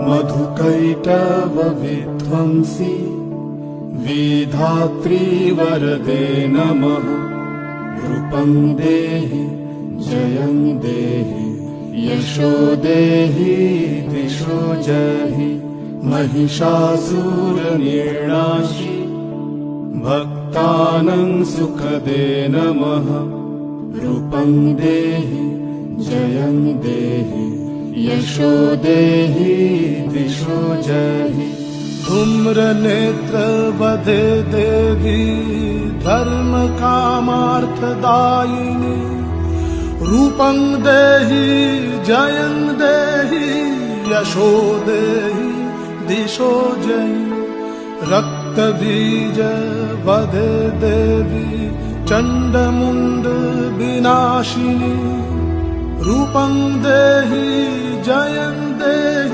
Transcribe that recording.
मधुकैटवविध्वंसी विधात्री वरदे नमः। रूपं देहि जयं देहि यशो देहि दिशो जहि। महिषासुरनिर्नाशी भक्तानां सुखदे नमः। रूपं देहि जयं देहि यशो देहि दिशो जहि। धूम्रनेत्रवधे देवी धर्मकामार्थदायिनी। रूपं देहि जयं देहि यशो देहि दिशो जहि। रक्तबीज वधे देवी चण्डमुण्ड विनाशिनी। रूपं देहि जयं देहि